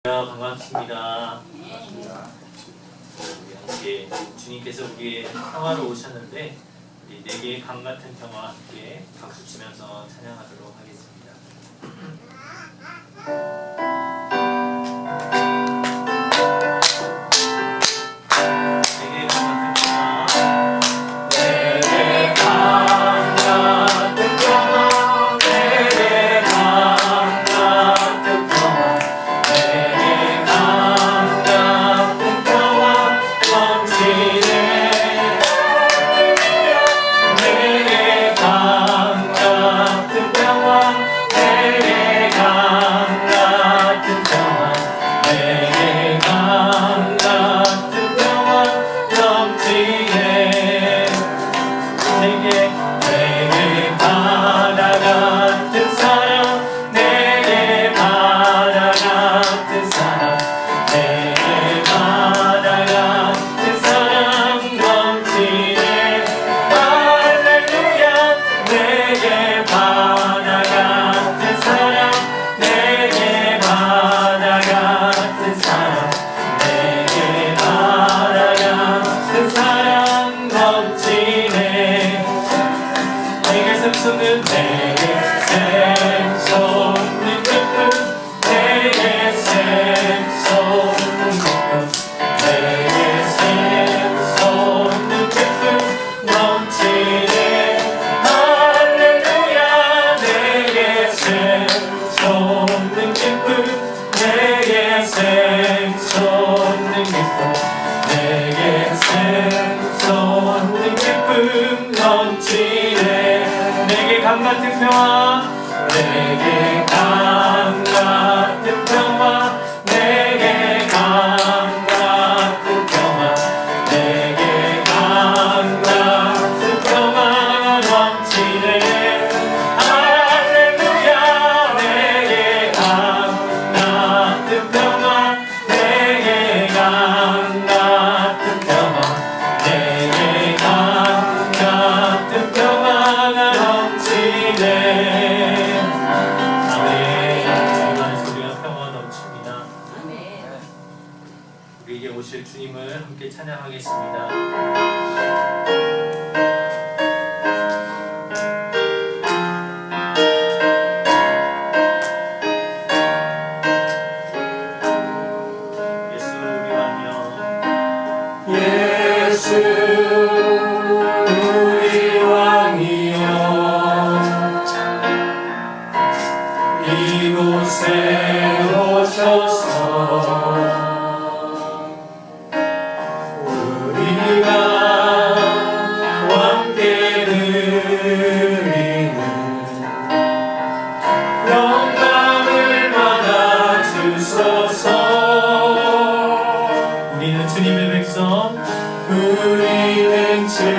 반갑습니다. 함께 주님께서 우리의 평화로 오셨는데 우리 네 개의 강 같은 평화와 함께 박수 치면서 찬양하도록 하겠습니다. 내게 강 같은 평화, 내게 강 같은 평화, 내게 강 같은 평화, 내게 강 같은 평화가 넘치네. 할렐루야. 내게 강 같은 평화, 내게 강 같은 평화, 내게 강 같은 평화가 넘치네. 아멘. 주님 안에서 우리가 평화가 넘칩니다. 아멘. 우리에게 오실 주님을 함께 찬양하겠습니다. 예수 우리 왕이여, 예수 우리 왕이여, 이곳에 오셔서 우리가 함께 드리는 영광을 받아 주소서. 우리는 주님의 백성, 우리는 주님의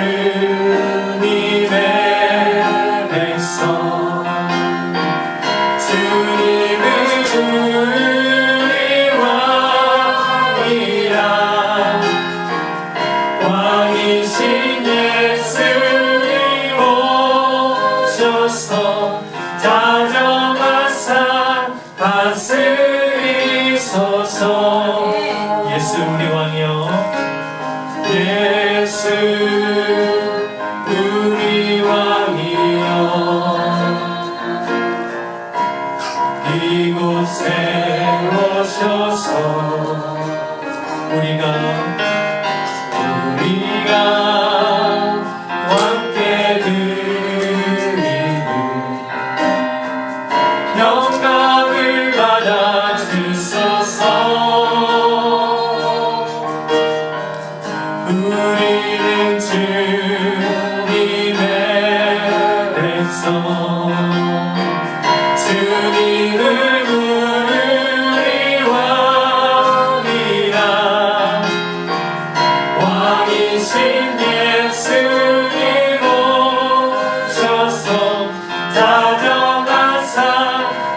백성, 주님은 우리 왕이라. 왕이신 예수님 오셔서 다정하사 다스리소서. 예수 우리 왕이여, 예수 우리 왕이여, 이곳에 오셔서 우리가 함께 드리는 영광을 받아 주소서. 우리는 주님의 백성, 주님은 우리 왕이라. 왕이신 예수님 오셔서 다정하사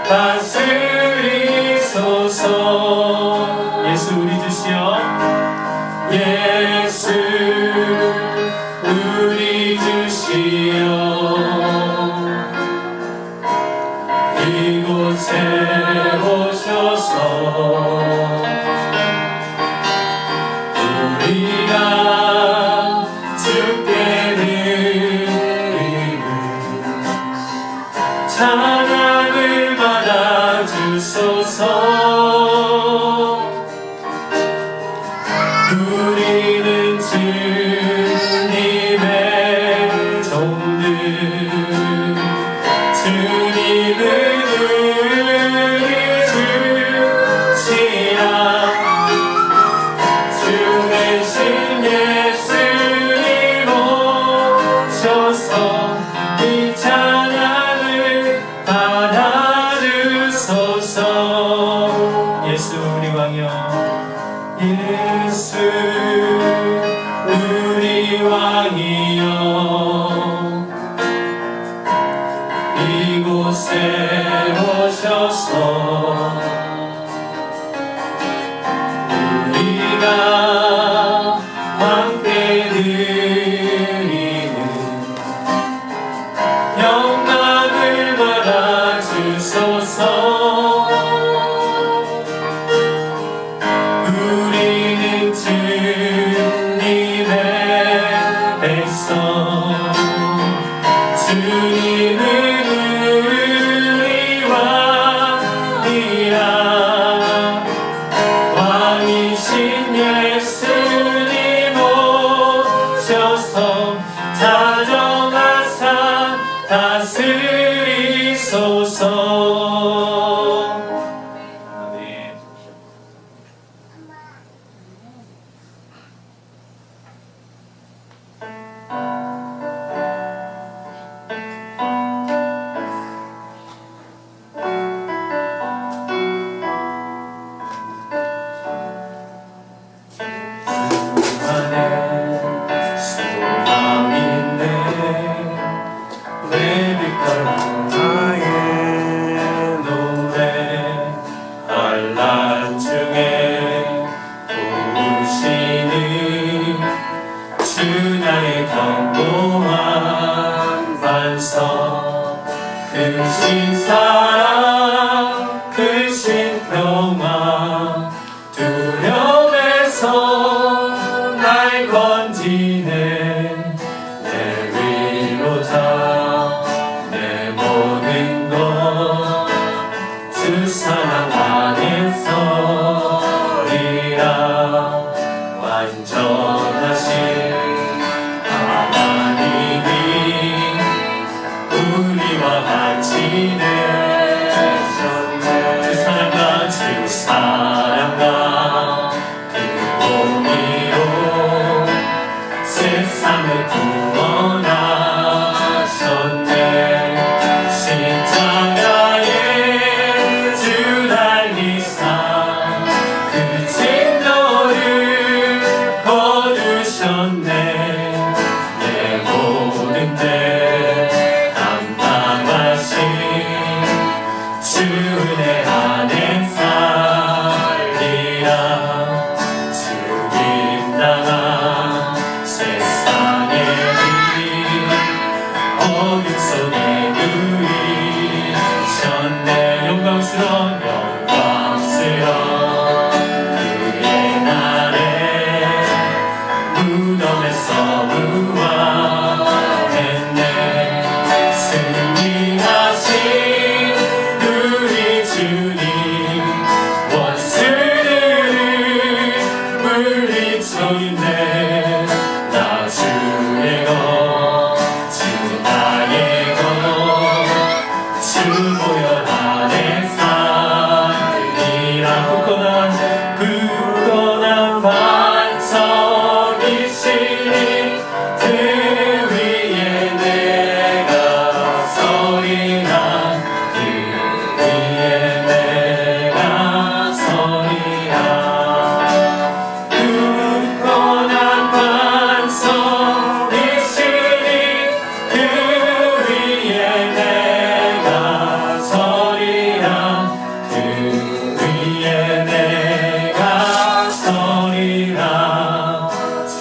다스리소서. 예수 우리 주시여, 예수 우리 주시여, 이곳 찬양을 받아주소서. 우리는 주님의 종들, 주님을 의지하라. 주 대신 예수님 오셔서 이 찬양을 받아주소서. 예수 우리 왕이여, 예수 우리 왕이여, 이곳에 오셔서 우리가 함께 드리는 영광을 받아주소서. 우리는 주님의 백성, 주님은 우리 왕이라. 왕이신 예수님 오셔서 다정하사 다스리소서. 아멘. 안에 소망 있네. 레비카 나의 노래 환난 중에 도우시는 주 나의 견고한 반석. 크신 사랑 크신 평화 두려움에서 날 건지네. 내 위로자 내 모든 것 주 사랑 안에서리라. 완전하신 하나님이 우리와 같이 되셨네. 주 사랑과 주 사랑과 그 공의로 세상을 구원하셨네. 십자가에 주 달리사 그 진노를 거두셨네. 내 모든 죄 담당하신 주 은혜 안에 살리라. 죽임 당한 세상의 일 어둠 속에 누이셨네. 영광스러운 그의 날에 무덤에서 부활했네. 승리하신 우리 주님 원수들을 물리쳤네. 나 주의 것 주 나의 것 주 보혈 안에 살리라. 굳건한 반석이시니 그 위에 내가 서리라. 그 위에 내가 서리라. 굳건한 반석이시니 그 위에 내가 서리라. 그 위에 내가 서리라. 주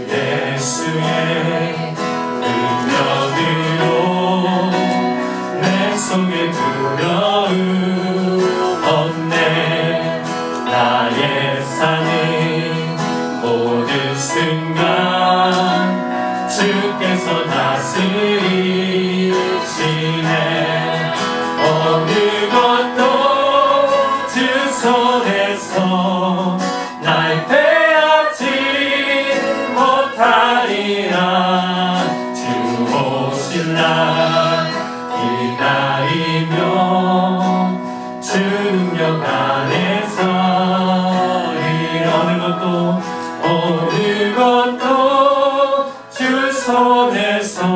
예수의 능력으로 내 속에 두려움 없네. 나의 사는 모든 순간 주께서 다스리시네. 안에서 어느 것도 주 손에서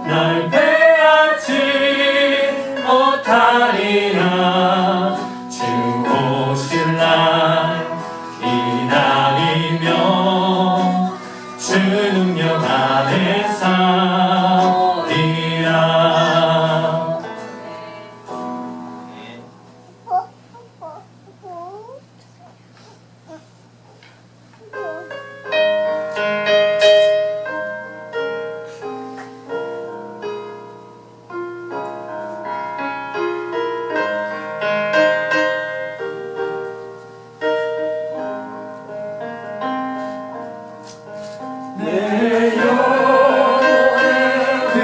날 빼앗지 못하리라. 주 오실 날 기다리며 주 능력 안에 살리라. 네. 내 영혼의 그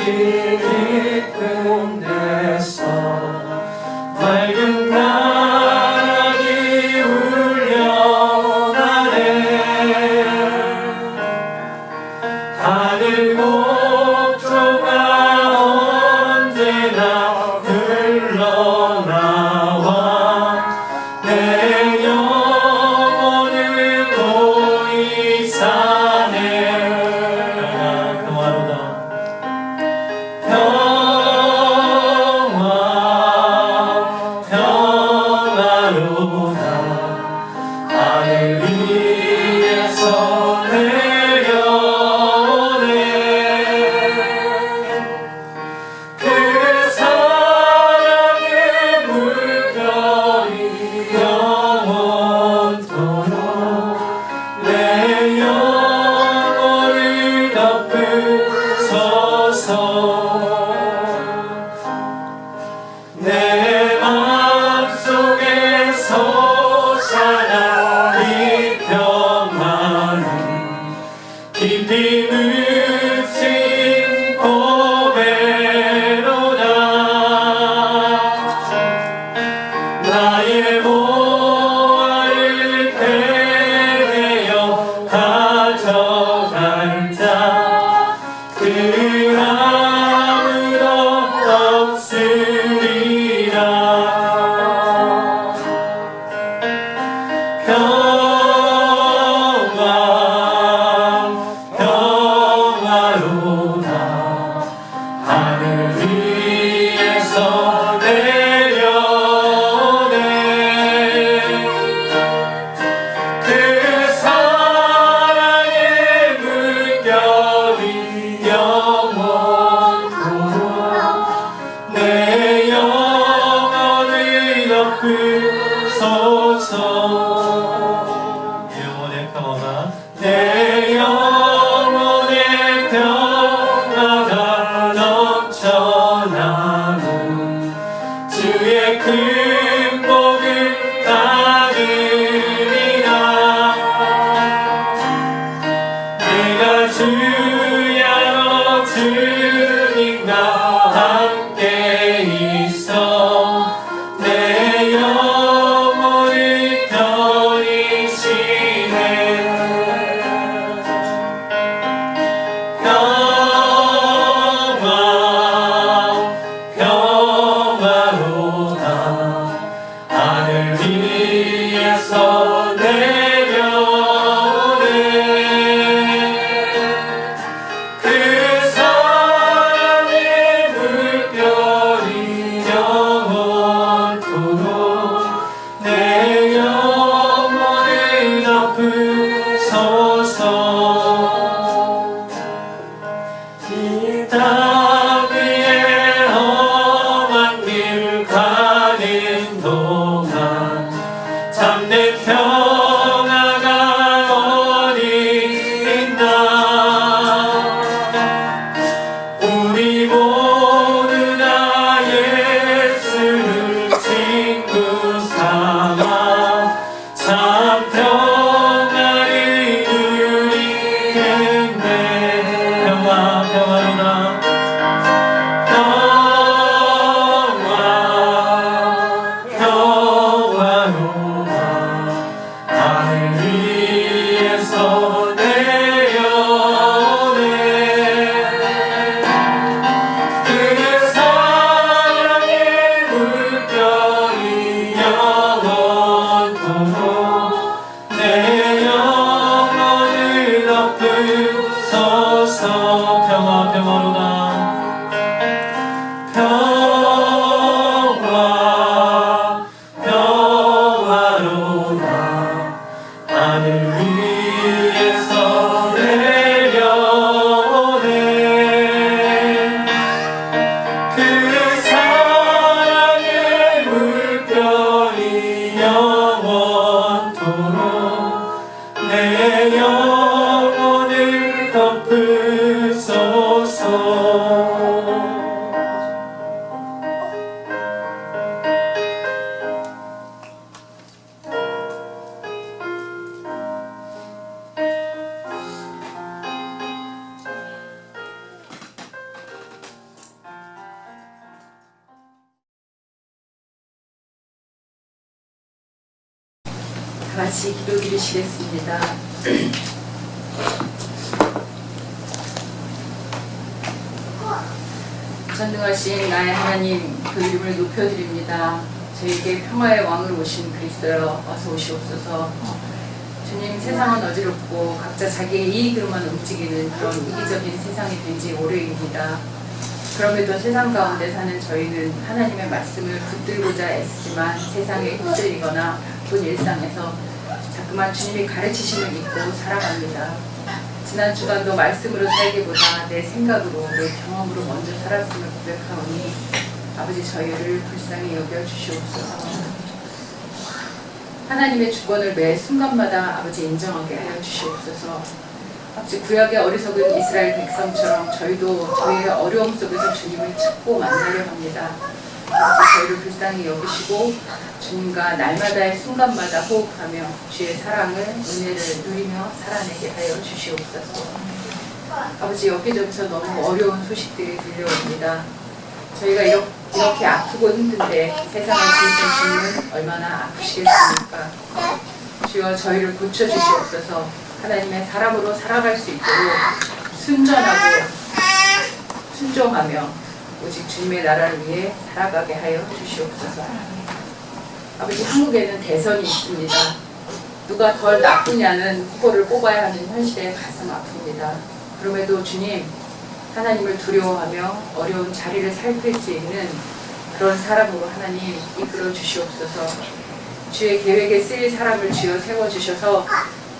깊은 데서 맑은 바람이 울려나네. 하늘 목조가 언제나 흘러나와 내 영혼을 도이사네. 평화로다 평화로다. 하늘 위에서 내려오네. 그 사랑의 물결이 영원토록 내 영혼을 덮으소서. 내 맘속에 솟아나 이 평화는 깊이 묻힌 보배로다. 나의 보화를 패내어 가져갈 자 그 아무도 없으리라. 평화로다. 하늘 위에서 내려오네. 그 사랑의 물결이 영원토록 내 영혼을 덮으소서. 영혼의 평화가 내 영혼의 평화가 넘쳐나는 주의 큰 복을 받으리라. 내가 주야로 주님과 함께 있어 내 영혼을 편히시네. 평화로다. 하늘 위에서 내려오네. 그 사랑의 평화로다. 하늘 위에서 내려오네. 그 사랑의 물결이 영원토록 내 영혼을 덮으소서. 다 같이 기도 드리시겠습니다. 전능하신 나의 하나님, 그 이름을 높여드립니다. 저희에게 평화의 왕으로 오신 그리스도여, 어서 오시옵소서. 주님, 세상은 어지럽고 각자 자기의 이익으로만 움직이는 그런 이기적인 세상이 된 지 오래입니다. 그럼에도 세상 가운데 사는 저희는 하나님의 말씀을 붙들고자 애쓰지만 세상에 휩쓸리거나 바쁜 일상에서 자꾸만 주님이 가르치심을 잊고 살아갑니다. 지난 주간도 말씀으로 살기보다 내 생각으로, 내 경험으로 먼저 살았음을 고백하오니 아버지, 저희를 불쌍히 여겨 주시옵소서. 하나님의 주권을 매 순간마다 아버지 인정하게 하여 주시옵소서. 아버지, 구약의 어리석은 이스라엘 백성처럼 저희도 저희의 어려움 속에서 주님을 찾고 만나려 합니다. 아버지, 저희를 불쌍히 여기시고 주님과 날마다의 순간마다 호흡하며 주의 사랑을, 은혜를 누리며 살아내게 하여 주시옵소서. 아버지, 여기저기서 너무 어려운 소식들이 들려옵니다. 저희가 이렇게 아프고 힘든데 세상을 지으신 주님은 얼마나 아프시겠습니까? 주여, 저희를 고쳐주시옵소서. 하나님의 사람으로 살아갈 수 있도록 순전하고 순종하며 오직 주님의 나라를 위해 살아가게 하여 주시옵소서. 아버지, 한국에는 대선이 있습니다. 누가 덜 나쁘냐는 후보를 뽑아야 하는 현실에 가슴 아픕니다. 그럼에도 주님, 하나님을 두려워하며 어려운 자리를 살필 수 있는 그런 사람으로 하나님 이끌어 주시옵소서. 주의 계획에 쓰일 사람을 주여 세워주셔서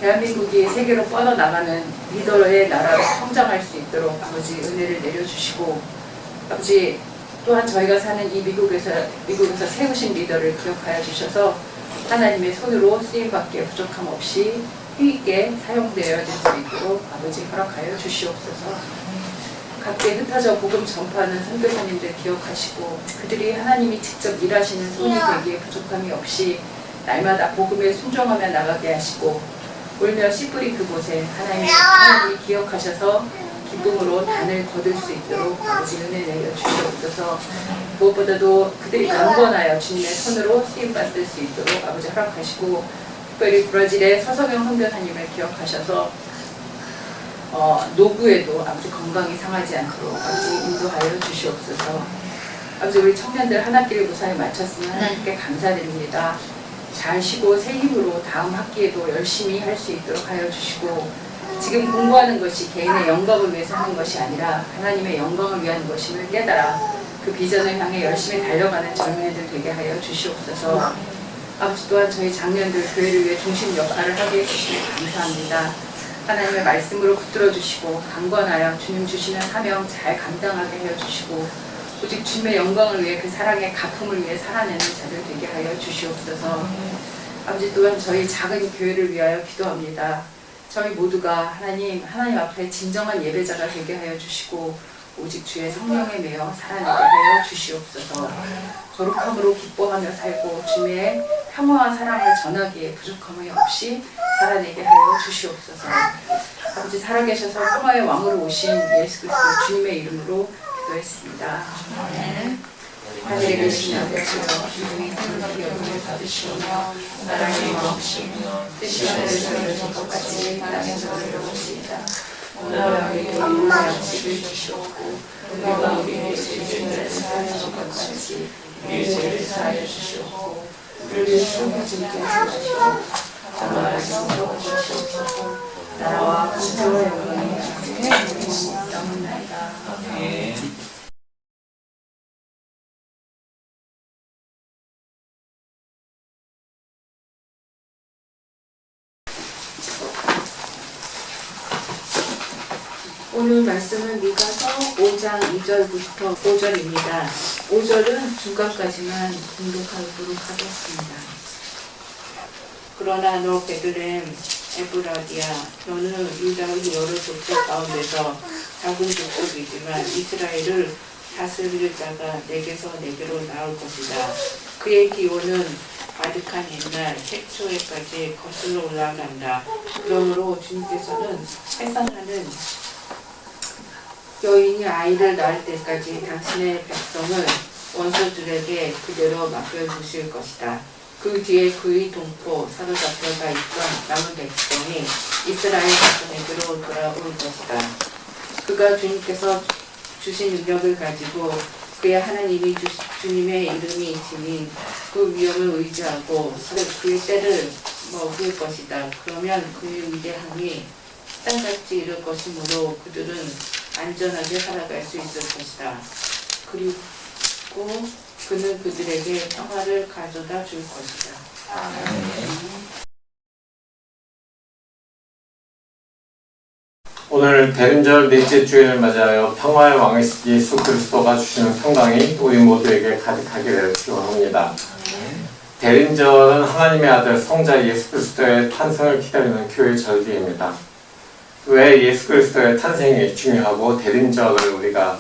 대한민국이 세계로 뻗어나가는 리더의 나라로 성장할 수 있도록 아버지 은혜를 내려주시고, 아버지 또한 저희가 사는 이 미국에서 세우신 리더를 기억하여 주셔서 하나님의 손으로 쓰임받기에 부족함 없이 힘있게 사용되어질 수 있도록 아버지 허락하여 주시옵소서. 각계 흩어져 복음 전파하는 선교사님들 기억하시고 그들이 하나님이 직접 일하시는 손이 되기에 부족함이 없이 날마다 복음에 순종하며 나가게 하시고, 울며 씨 뿌리 그곳에 하나님이 기억하셔서 기쁨으로 단을 거둘 수 있도록 아버지 은혜 내려 주시옵소서. 무엇보다도 그들이 강건하여 주님의 손으로 쓰임받을 수 있도록 아버지 허락하시고, 특별히 브라질의 서성영 선교사님을 기억하셔서 노구에도 아버지 건강이 상하지 않도록 아버지 인도하여 주시옵소서. 아버지, 우리 청년들 한 학기를 무사히 마쳤으니 하나님께 감사드립니다. 잘 쉬고 새 힘으로 다음 학기에도 열심히 할 수 있도록 하여 주시고, 지금 공부하는 것이 개인의 영광을 위해서 하는 것이 아니라 하나님의 영광을 위한 것임을 깨달아 그 비전을 향해 열심히 달려가는 젊은이들 되게 하여 주시옵소서. 아버지, 또한 저희 장년들 교회를 위해 중심 역할을 하게 해주시니 감사합니다. 하나님의 말씀으로 붙들어 주시고 강건하여 주님 주시는 사명 잘 감당하게 하여 주시고, 오직 주님의 영광을 위해 그 사랑의 가품을 위해 살아내는 자들 되게 하여 주시옵소서. 아버지, 또한 저희 작은 교회를 위하여 기도합니다. 저희 모두가 하나님 앞에 진정한 예배자가 되게 하여 주시고 오직 주의 성령에 매여 살아내게 하여 주시옵소서. 거룩함으로 기뻐하며 살고 주님의 평화와 사랑을 전하기에 부족함이 없이 살아내게 하여 주시옵소서. 아버지, 살아계셔서 평화의 왕으로 오신 예수 그리스도 주님의 이름으로 기도했습니다. 하늘에 계신 아버지여, 이름이 거룩히 여김을 받으시오며 나라의 마음이시며 뜻이 하늘에서 똑같이 땅에서 이루어지이다. 오늘 우리에게 양식을 주시옵고 우리가 우리에게 죄를 사하여 준 것 같이 우리의 죄를 사하여 주시옵고 우리를 시험에 들게 하지 마시고 다만 말씀으로 주시옵소서. 나라와 권세와 영광이 주님의 이름으로 나옵나이다. 아멘. 오늘 말씀은 미가서 5장 2절부터 5절입니다. 5절은 중간까지만 공독하도록 하겠습니다. 그러나 너 베들레헴 에브라디아 너는 유다의 여러 족속 가운데서 작은 족속이지만 이스라엘을 다스릴 자가 내게서 내게로 나올 것이다. 그의 기호는 아득한 옛날 태초에까지 거슬러 올라간다. 그러므로 주님께서는 해산하는 여인이 아이를 낳을 때까지 당신의 백성을 원수들에게 그대로 맡겨주실 것이다. 그 뒤에 그의 동포 사로잡혀가 있던 남은 백성이 이스라엘 백성에게로 돌아올 것이다. 그가 주님께서 주신 능력을 가지고 그의 하나님이 주님의 이름이 지닌 그 위엄을 의지하고 그의 때를 먹을 것이다. 그러면 그의 위대함이 땅같이 이를 것이므로 그들은 안전하게 살아갈 수 있을 것이다. 그리고 그는 그들에게 평화를 가져다 줄 것이다. 오늘 대림절 넷째 주일을 맞이하여 평화의 왕 예수 그리스도가 주시는 평강이 우리 모두에게 가득하기를 기원합니다. 대림절은 하나님의 아들 성자 예수 그리스도의 탄생을 기다리는 교회의 절기입니다. 왜 예수 그리스도의 탄생이 중요하고 대림절을 우리가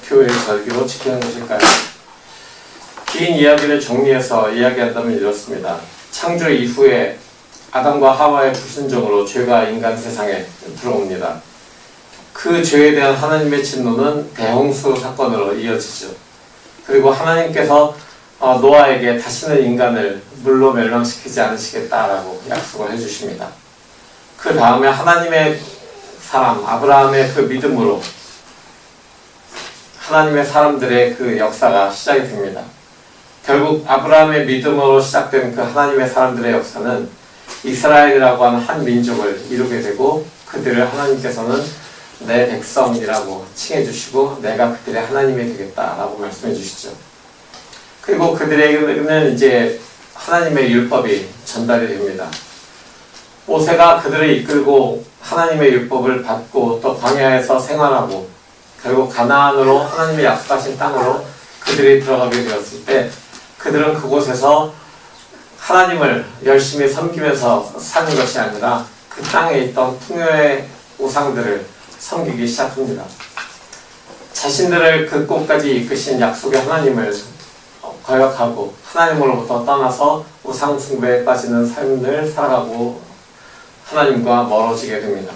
교회의 절기로 지키는 것일까요? 긴 이야기를 정리해서 이야기한다면 이렇습니다. 창조 이후에 아담과 하와의 불순종으로 죄가 인간 세상에 들어옵니다. 그 죄에 대한 하나님의 진노는 대홍수 사건으로 이어지죠. 그리고 하나님께서 노아에게 다시는 인간을 물로 멸망시키지 않으시겠다라고 약속을 해주십니다. 그 다음에 하나님의 사람 아브라함의 그 믿음으로 하나님의 사람들의 그 역사가 시작이 됩니다. 결국 아브라함의 믿음으로 시작된 그 하나님의 사람들의 역사는 이스라엘이라고 하는 한 민족을 이루게 되고 그들을 하나님께서는 내 백성이라고 칭해 주시고 내가 그들의 하나님이 되겠다라고 말씀해 주시죠. 그리고 그들에게는 이제 하나님의 율법이 전달이 됩니다. 모세가 그들을 이끌고 하나님의 율법을 받고 또 광야에서 생활하고 결국 가나안으로 하나님의 약속하신 땅으로 그들이 들어가게 되었을 때 그들은 그곳에서 하나님을 열심히 섬기면서 사는 것이 아니라 그 땅에 있던 풍요의 우상들을 섬기기 시작합니다. 자신들을 그 곳까지 이끄신 약속의 하나님을 거역하고 하나님으로부터 떠나서 우상 숭배에 빠지는 삶을 살아가고 하나님과 멀어지게 됩니다.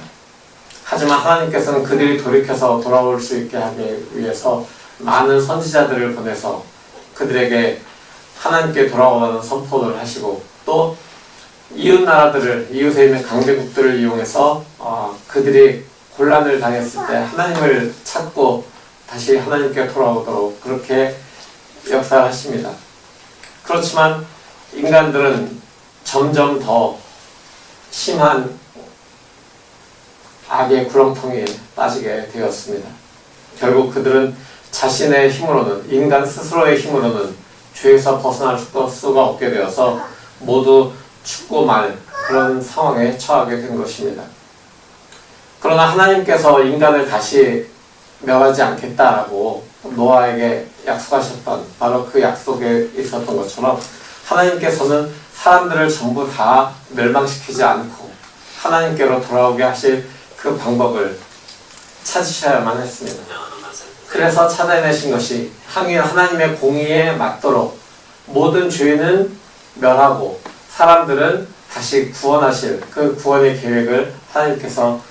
하지만 하나님께서는 그들이 돌이켜서 돌아올 수 있게 하기 위해서 많은 선지자들을 보내서 그들에게 하나님께 돌아오는 선포를 하시고 또 이웃 나라들을 이웃에 있는 강대국들을 이용해서 그들이 곤란을 당했을 때 하나님을 찾고 다시 하나님께 돌아오도록 그렇게 역사를 하십니다. 그렇지만 인간들은 점점 더 심한 악의 구렁텅이에 빠지게 되었습니다. 결국 그들은 자신의 힘으로는 인간 스스로의 힘으로는 죄에서 벗어날 수가 없게 되어서 모두 죽고 말 그런 상황에 처하게 된 것입니다. 그러나 하나님께서 인간을 다시 멸하지 않겠다라고 노아에게 약속하셨던 바로 그 약속에 있었던 것처럼 하나님께서는 사람들을 전부 다 멸망시키지 않고 하나님께로 돌아오게 하실 그 방법을 찾으셔야만 했습니다. 그래서 찾아내신 것이 하나님의 공의에 맞도록 모든 죄는 멸하고 사람들은 다시 구원하실 그 구원의 계획을 하나님께서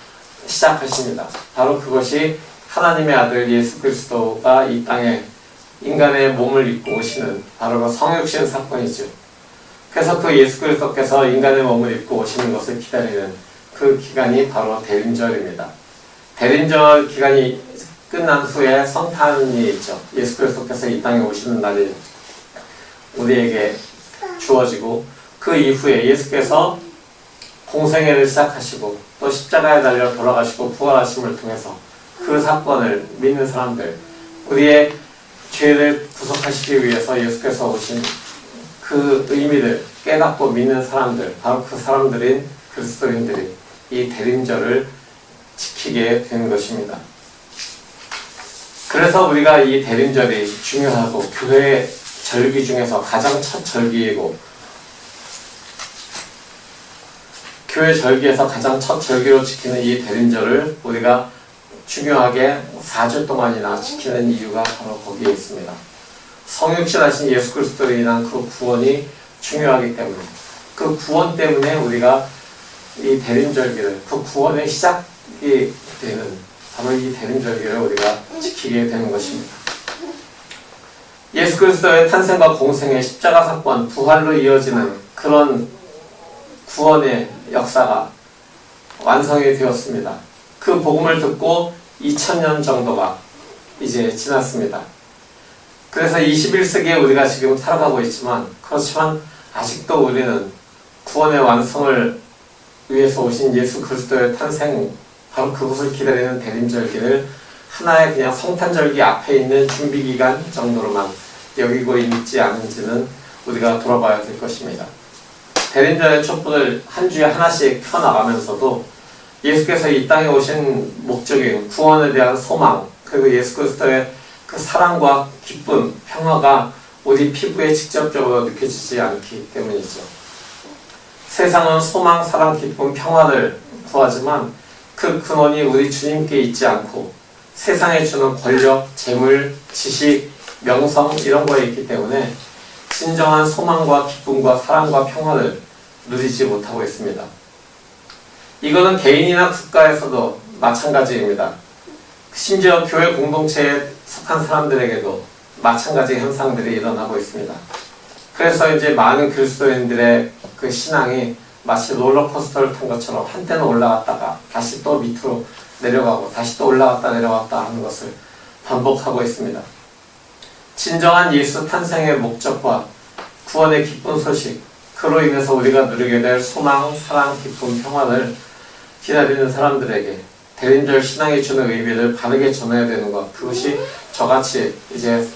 시작하십니다. 바로 그것이 하나님의 아들 예수 그리스도가 이 땅에 인간의 몸을 입고 오시는 바로 그 성육신 사건이죠. 그래서 그 예수 그리스도께서 인간의 몸을 입고 오시는 것을 기다리는 그 기간이 바로 대림절입니다. 대림절 기간이 끝난 후에 성탄이 있죠. 예수 그리스도께서 이 땅에 오시는 날이 우리에게 주어지고 그 이후에 예수께서 공생애를 시작하시고 또 십자가에 달려 돌아가시고 부활하심을 통해서 그 사건을 믿는 사람들, 우리의 죄를 구속하시기 위해서 예수께서 오신 그 의미를 깨닫고 믿는 사람들, 바로 그 사람들인 그리스도인들이 이 대림절을 지키는 지키게 되는 것입니다. 그래서 우리가 이 대림절이 중요하고 교회 절기 중에서 가장 첫 절기이고 교회 절기에서 가장 첫 절기로 지키는 이 대림절을 우리가 중요하게 4주 동안이나 지키는 이유가 바로 거기에 있습니다. 성육신하신 예수 그리스도로 인한 그 구원이 중요하기 때문에 그 구원 때문에 우리가 이 대림절기를 그 구원의 시작이 되는 바로 이 대림절기를 우리가 지키게 되는 것입니다. 예수 그리스도의 탄생과 공생의 십자가 사건, 부활로 이어지는 그런 구원의 역사가 완성이 되었습니다. 그 복음을 듣고 2000년 정도가 이제 지났습니다. 그래서 21세기에 우리가 지금 살아가고 있지만 그렇지만 아직도 우리는 구원의 완성을 위해서 오신 예수 그리스도의 탄생 바로 그것을 기다리는 대림절기를 하나의 그냥 성탄절기 앞에 있는 준비기간 정도로만 여기고 있지 않은지는 우리가 돌아봐야 될 것입니다. 대림절의 촛불을 한 주에 하나씩 펴나가면서도 예수께서 이 땅에 오신 목적인 구원에 대한 소망 그리고 예수 그리스도의 그 사랑과 기쁨, 평화가 우리 피부에 직접적으로 느껴지지 않기 때문이죠. 세상은 소망, 사랑, 기쁨, 평화를 구하지만 그 근원이 우리 주님께 있지 않고 세상에 주는 권력, 재물, 지식, 명성 이런 거에 있기 때문에 진정한 소망과 기쁨과 사랑과 평화를 누리지 못하고 있습니다. 이거는 개인이나 국가에서도 마찬가지입니다. 심지어 교회 공동체에 속한 사람들에게도 마찬가지 현상들이 일어나고 있습니다. 그래서 이제 많은 그리스도인들의 그 신앙이 마치 롤러코스터를 탄 것처럼 한때는 올라갔다가 다시 또 밑으로 내려가고 다시 또 올라갔다 내려갔다 하는 것을 반복하고 있습니다. 진정한 예수 탄생의 목적과 구원의 기쁜 소식, 그로 인해서 우리가 누리게 될 소망, 사랑, 기쁨, 평안을 기다리는 사람들에게 대림절 신앙이 주는 의미를 바르게 전해야 되는 것, 그것이 저같이 이제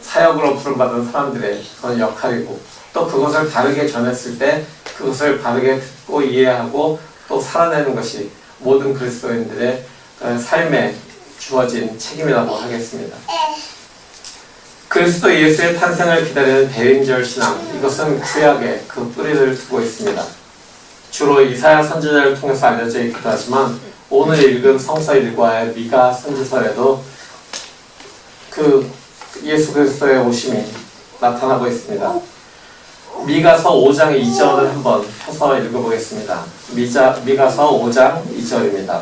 사역으로 부름받은 사람들의 그런 역할이고 또 그것을 바르게 전했을 때 그것을 바르게 듣고 이해하고 또 살아내는 것이 모든 그리스도인들의 삶에 주어진 책임이라고 하겠습니다. 그리스도 예수의 탄생을 기다리는 대림절 신앙, 이것은 구약에 그 뿌리를 두고 있습니다. 주로 이사야 선지자를 통해서 알려져 있기도 하지만 오늘 읽은 성서 일과의 미가 선지서에도 그 예수 그리스도의 오심이 나타나고 있습니다. 미가서 5장 2절을 한번 펴서 읽어보겠습니다. 미가서 5장 2절입니다.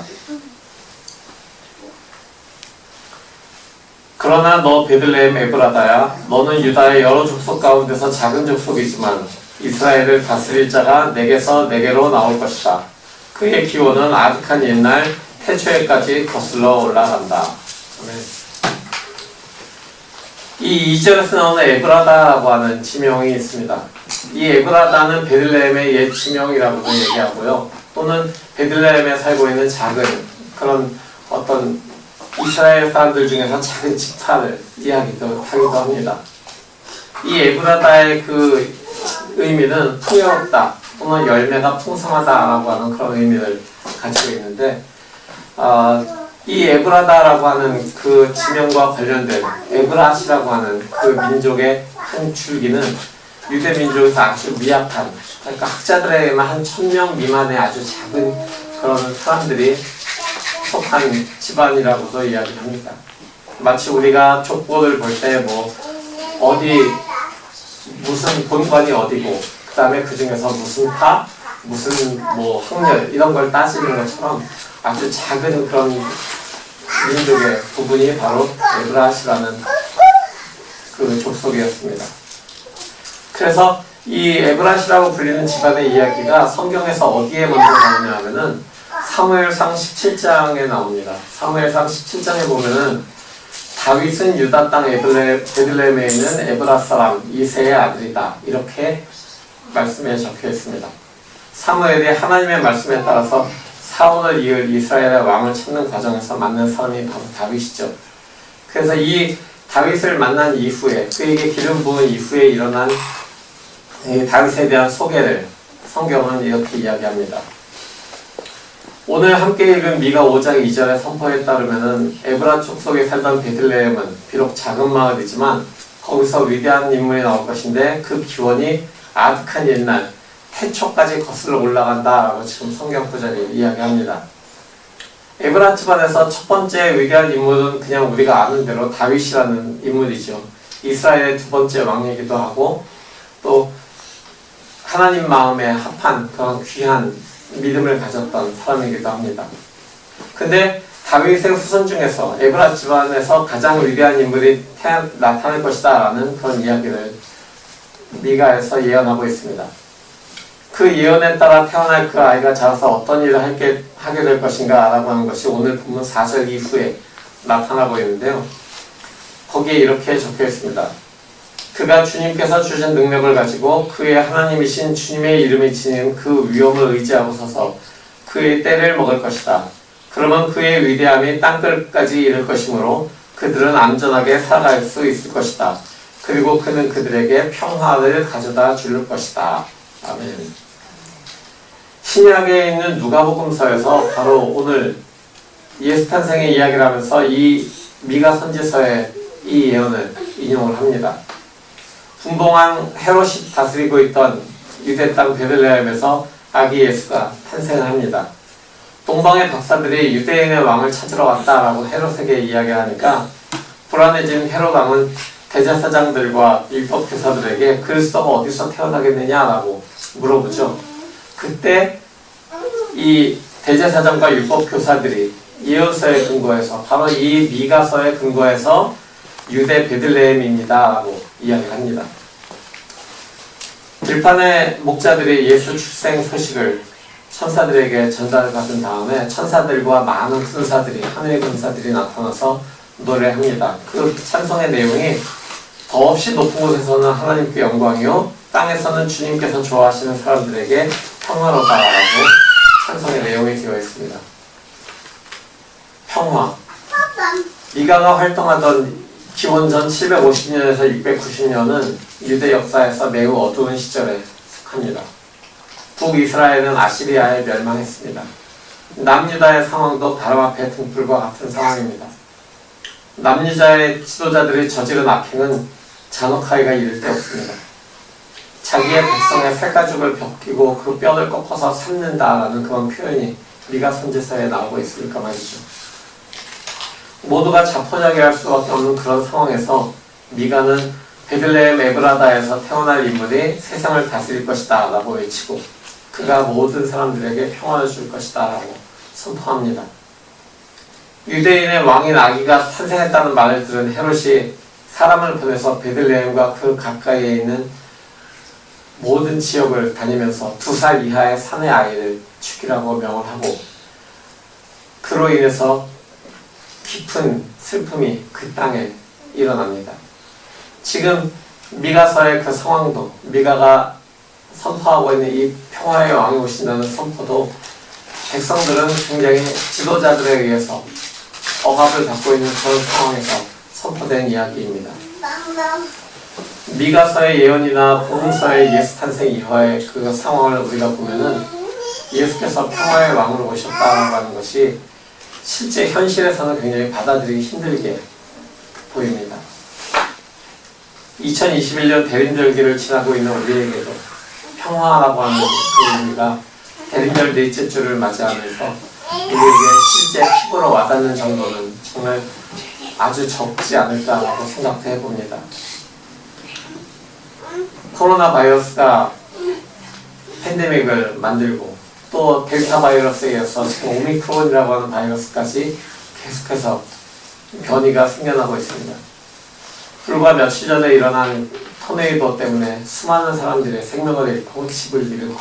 그러나 너 베들레헴 에브라다야, 너는 유다의 여러 족속 가운데서 작은 족속이지만 이스라엘을 다스릴 자가 내게서 내게로 나올 것이다. 그의 기원은 아득한 옛날 태초에까지 거슬러 올라간다. 이 2절에서 나오는 에브라다라고 하는 지명이 있습니다. 이 에브라다는 베들레헴의 옛 지명이라고도 얘기하고요. 또는 베들레헴에 살고 있는 작은 그런 어떤 이스라엘 사람들 중에서 작은 지파를 이야기도 하기도 합니다. 이 에브라다의 그 의미는 풍요롭다 또는 열매가 풍성하다라고 하는 그런 의미를 가지고 있는데 이 에브라다라고 하는 그 지명과 관련된 에브라시라고 하는 그 민족의 한 줄기는 유대 민족에서 아주 미약한, 그러니까 학자들에게만 한 1000명 미만의 아주 작은 그런 사람들이 속한 집안이라고도 이야기합니다. 마치 우리가 족보를 볼 때 뭐 어디 무슨 본관이 어디고 그 다음에 그 중에서 무슨 파, 무슨 뭐 학렬 이런 걸 따지는 것처럼 아주 작은 그런 민족의 부분이 바로 에브라시라는 그 족속이었습니다. 그래서 이 에브라시라고 불리는 집안의 이야기가 성경에서 어디에 먼저 나오냐 하면은 사무엘상 17장에 나옵니다. 사무엘상 17장에 보면은 다윗은 유다 땅 베들레헴에 있는 에브라 사람 이새의 아들이다. 이렇게 말씀에 적혀 있습니다. 사무엘이 하나님의 말씀에 따라서 사울을 이을 이스라엘의 왕을 찾는 과정에서 만난 사람이 바로 다윗이죠. 그래서 이 다윗을 만난 이후에 그에게 기름 부은 이후에 일어난 다윗에 대한 소개를 성경은 이렇게 이야기합니다. 오늘 함께 읽은 미가 5장 2절의 선포에 따르면은 에브라 족속에 살던 베들레헴은 비록 작은 마을이지만 거기서 위대한 인물이 나올 것인데 그 기원이 아득한 옛날 태초까지 거슬러 올라간다라고 지금 성경 구절이 이야기합니다. 에브라 집안에서 첫 번째 위대한 인물은 그냥 우리가 아는 대로 다윗이라는 인물이죠. 이스라엘의 두 번째 왕이기도 하고 또 하나님 마음에 합한 그런 귀한 믿음을 가졌던 사람이기도 합니다. 근데 다윗의 후손 중에서 에브라 집안에서 가장 위대한 인물이 나타날 것이다 라는 그런 이야기를 미가에서 예언하고 있습니다. 그 예언에 따라 태어날 그 아이가 자라서 어떤 일을 하게 될 것인가 라고 하는 것이 오늘 본문 4절 이후에 나타나고 있는데요. 거기에 이렇게 적혀 있습니다. 그가 주님께서 주신 능력을 가지고 그의 하나님이신 주님의 이름이 지닌 그 위엄을 의지하고 서서 그의 때를 먹을 것이다. 그러면 그의 위대함이 땅끝까지 이를 것이므로 그들은 안전하게 살아갈 수 있을 것이다. 그리고 그는 그들에게 평화를 가져다 줄 것이다. 아멘. 신약에 있는 누가복음서에서 바로 오늘 예수 탄생의 이야기를 하면서 이 미가 선지서의 이 예언을 인용을 합니다. 분봉왕 헤롯이 다스리고 있던 유대 땅 베들레헴에서 아기 예수가 탄생을 합니다. 동방의 박사들이 유대인의 왕을 찾으러 왔다라고 헤롯에게 이야기하니까 불안해진 헤롯 왕은 대제사장들과 율법교사들에게 그리스도가 어디서 태어나겠느냐라고 물어보죠. 그때 이 대제사장과 율법교사들이 예언서에 근거해서 바로 이 미가서에 근거해서 유대 베들레헴입니다 라고 이야기를 합니다. 들판의 목자들이 예수 출생 소식을 천사들에게 전달받은 다음에 천사들과 많은 군사들이 하늘의 군사들이 나타나서 노래합니다. 그 찬송의 내용이 더없이 높은 곳에서는 하나님께 영광이요 땅에서는 주님께서 좋아하시는 사람들에게 평화로다라고 찬송의 내용이 되어 있습니다. 평화. 미가가 활동하던 기원전 750년에서 690년은 유대 역사에서 매우 어두운 시절에 속합니다. 북이스라엘은 아시리아에 멸망했습니다. 남유다의 상황도 바로 앞에 등불과 같은 상황입니다. 남유다의 지도자들이 저지른 악행은 잔혹하기가 이를 데 없습니다. 자기의 백성의 살가죽을 벗기고 그 뼈를 꺾어서 삶는다라는 그런 표현이 미가 선지서에 나오고 있으니까 말이죠. 모두가 자포자기할 수밖에 없는 그런 상황에서 미가는 베들레헴 에브라다에서 태어날 인물이 세상을 다스릴 것이다 라고 외치고 그가 모든 사람들에게 평화를 줄 것이다 라고 선포합니다. 유대인의 왕인 아기가 탄생했다는 말을 들은 헤롯이 사람을 보내서 베들레헴과 그 가까이에 있는 모든 지역을 다니면서 2살 이하의 사내 아이를 죽이라고 명을 하고 그로 인해서 깊은 슬픔이 그 땅에 일어납니다. 지금 미가서의 그 상황도 미가가 선포하고 있는 이 평화의 왕이 오신다는 선포도 백성들은 굉장히 지도자들에 의해서 억압을 받고 있는 그런 상황에서 선포된 이야기입니다. 미가서의 예언이나 복음서의 예수 탄생 이후의 그 상황을 우리가 보면은 예수께서 평화의 왕으로 오셨다라고 하는 것이 실제 현실에서는 굉장히 받아들이기 힘들게 보입니다. 2021년 대림절기를 지나고 있는 우리에게도 평화라고 하는 그 의미가 대림절 넷째 주를 맞이하면서 우리에게 실제 피부로 와닿는 정도는 정말 아주 적지 않을까라고 생각도 해봅니다. 코로나 바이러스가 팬데믹을 만들고 또 델타 바이러스에 의해서 지금 오미크론이라고 하는 바이러스까지 계속해서 변이가 생겨나고 있습니다. 불과 며칠 전에 일어난 토네이도 때문에 수많은 사람들의 생명을 잃고 집을 잃고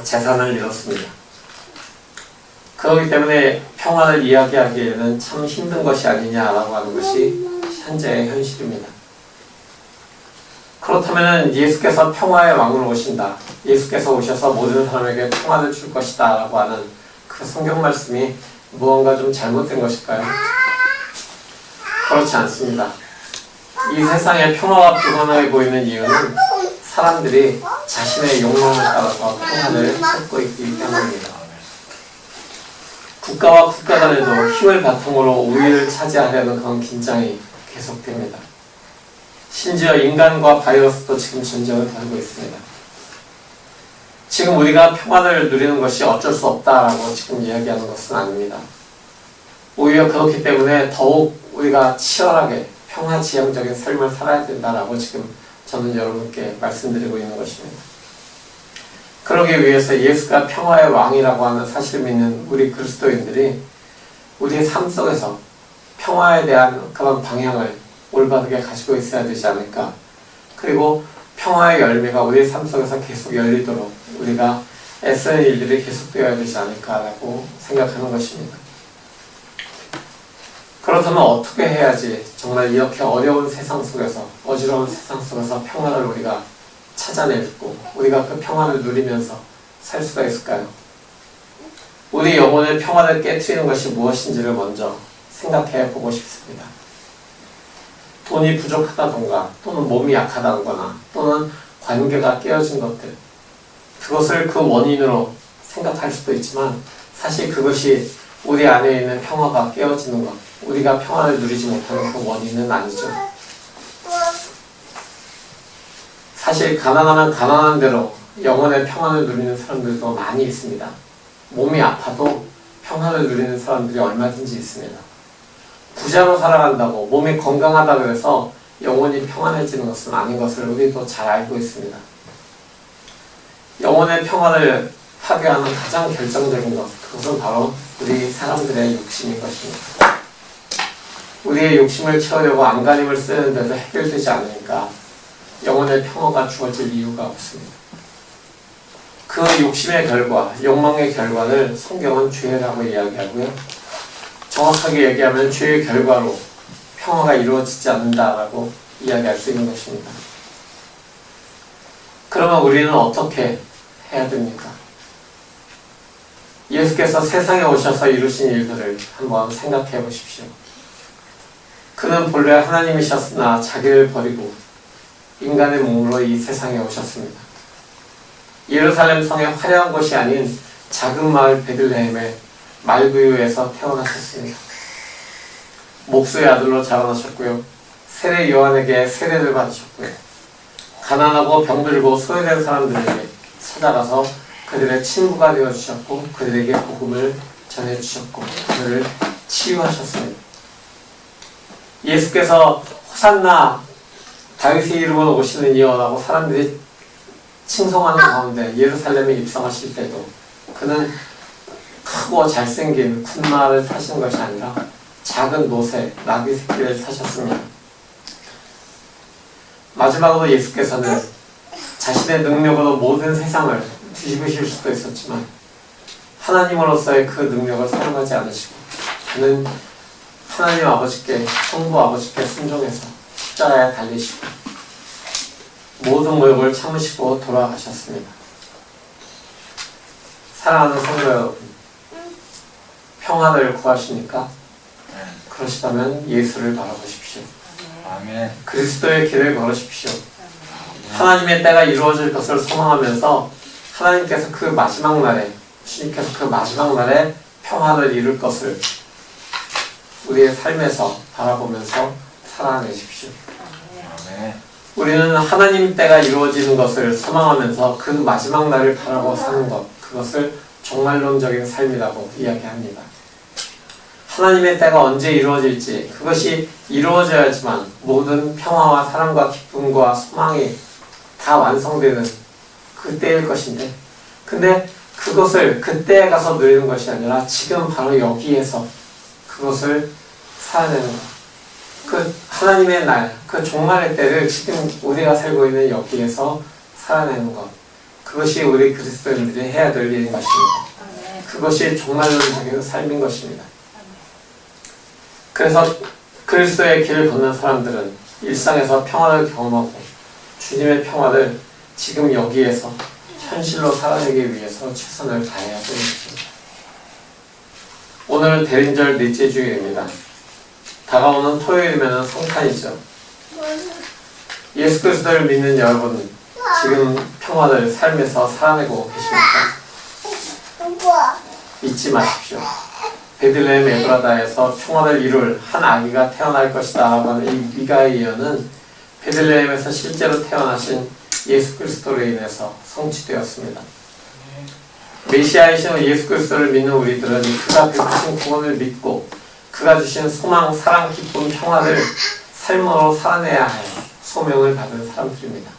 재산을 잃었습니다. 그렇기 때문에 평화를 이야기하기에는 참 힘든 것이 아니냐라고 하는 것이 현재의 현실입니다. 그렇다면 예수께서 평화의 왕으로 오신다. 예수께서 오셔서 모든 사람에게 평화를 줄 것이다 라고 하는 그 성경 말씀이 무언가 좀 잘못된 것일까요? 그렇지 않습니다. 이 세상에 평화가 불가능해 보이는 이유는 사람들이 자신의 욕망을 따라서 평화를 찾고 있기 때문입니다. 국가와 국가 간에도 힘을 바탕으로 우위를 차지하려는 그런 긴장이 계속됩니다. 심지어 인간과 바이러스도 지금 전쟁을 벌이고 있습니다. 지금 우리가 평안을 누리는 것이 어쩔 수 없다라고 지금 이야기하는 것은 아닙니다. 오히려 그렇기 때문에 더욱 우리가 치열하게 평화지향적인 삶을 살아야 된다라고 지금 저는 여러분께 말씀드리고 있는 것입니다. 그러기 위해서 예수가 평화의 왕이라고 하는 사실을 믿는 우리 그리스도인들이 우리의 삶 속에서 평화에 대한 그런 방향을 올바르게 가지고 있어야 되지 않을까. 그리고 평화의 열매가 우리의 삶 속에서 계속 열리도록 우리가 애쓰는 일들이 계속되어야 되지 않을까라고 생각하는 것입니다. 그렇다면 어떻게 해야지 정말 이렇게 어려운 세상 속에서, 어지러운 세상 속에서 평화를 우리가 찾아내고 우리가 그 평화를 누리면서 살 수가 있을까요? 우리 영혼의 평화를 깨트리는 것이 무엇인지를 먼저 생각해 보고 싶습니다. 돈이 부족하다던가 또는 몸이 약하다거나 또는 관계가 깨어진 것들, 그것을 그 원인으로 생각할 수도 있지만 사실 그것이 우리 안에 있는 평화가 깨어지는 것, 우리가 평화를 누리지 못하는 그 원인은 아니죠. 사실 가난하면 가난한 대로 영혼의 평안을 누리는 사람들도 많이 있습니다. 몸이 아파도 평안을 누리는 사람들이 얼마든지 있습니다. 부자로 살아간다고 몸이 건강하다 그래서 영혼이 평안해지는 것은 아닌 것을 우리도 잘 알고 있습니다. 영혼의 평안을 파괴하는 가장 결정적인 것, 그것은 바로 우리 사람들의 욕심인 것입니다. 우리의 욕심을 채우려고 안간힘을 쓰는데도 해결되지 않으니까 영혼의 평화가 주어질 이유가 없습니다. 그 욕심의 결과, 욕망의 결과를 성경은 죄라고 이야기하고요. 정확하게 얘기하면 죄의 결과로 평화가 이루어지지 않는다라고 이야기할 수 있는 것입니다. 그러면 우리는 어떻게 해야 됩니까? 예수께서 세상에 오셔서 이루신 일들을 한번 생각해 보십시오. 그는 본래 하나님이셨으나 자기를 버리고 인간의 몸으로 이 세상에 오셨습니다. 예루살렘 성의 화려한 곳이 아닌 작은 마을 베들레헴의 말구유에서 태어나셨습니다. 목수의 아들로 자라나셨고요. 세례 요한에게 세례를 받으셨고요. 가난하고 병들고 소외된 사람들에게 찾아가서 그들의 친구가 되어주셨고 그들에게 복음을 전해주셨고 그들을 치유하셨습니다. 예수께서 호산나 다윗의 이름으로 오시는 이여라고 사람들이 칭송하는 가운데 예루살렘에 입성하실 때도 그는 크고 잘생긴 군마를 타신 것이 아니라 작은 노새, 나귀 새끼를 타셨습니다. 마지막으로 예수께서는 자신의 능력으로 모든 세상을 뒤집으실 수도 있었지만 하나님으로서의 그 능력을 사용하지 않으시고 그는 하나님 아버지께, 성부 아버지께 순종해서 십자가에 달리시고 모든 모욕을 참으시고 돌아가셨습니다. 사랑하는 성도 여러분, 평안을 구하십니까? 그러시다면 예수를 바라보십시오. 아멘. 그리스도의 길을 걸으십시오. 하나님의 때가 이루어질 것을 소망하면서 하나님께서 그 마지막 날에, 주님께서 그 마지막 날에 평안을 이룰 것을 우리의 삶에서 바라보면서 살아내십시오. 아멘. 우리는 하나님 때가 이루어지는 것을 소망하면서 그 마지막 날을 바라보고 사는 것, 그것을 종말론적인 삶이라고 이야기합니다. 하나님의 때가 언제 이루어질지 그것이 이루어져야지만 모든 평화와 사랑과 기쁨과 소망이 다 완성되는 그 때일 것인데, 근데 그것을 그때에 가서 누리는 것이 아니라 지금 바로 여기에서 그것을 살아내는 것, 그 하나님의 날, 그 종말의 때를 지금 우리가 살고 있는 여기에서 살아내는 것, 그것이 우리 그리스도인들이 해야 될 일인 것입니다. 그것이 종말론적인 삶인 것입니다. 그래서 그리스도의 길을 걷는 사람들은 일상에서 평화를 경험하고 주님의 평화를 지금 여기에서 현실로 살아내기 위해서 최선을 다해야 되는 것입니다. 오늘은 대림절 넷째 주일입니다. 다가오는 토요일이면 성탄이죠. 예수 그리스도를 믿는 여러분, 지금 평화를 삶에서 살아내고 계십니까? 잊지 마십시오. 베들레헴 에브라다에서 평화를 이룰 한 아기가 태어날 것이다 라고 하는 이 미가의 예언은 베들레헴에서 실제로 태어나신 예수 그리스도로 인해서 성취되었습니다. 메시아이신 예수 그리스도를 믿는 우리들은 그가 베푸신 구원을 믿고 그가 주신 소망, 사랑, 기쁨, 평화를 삶으로 살아내야 하여 소명을 받은 사람들입니다.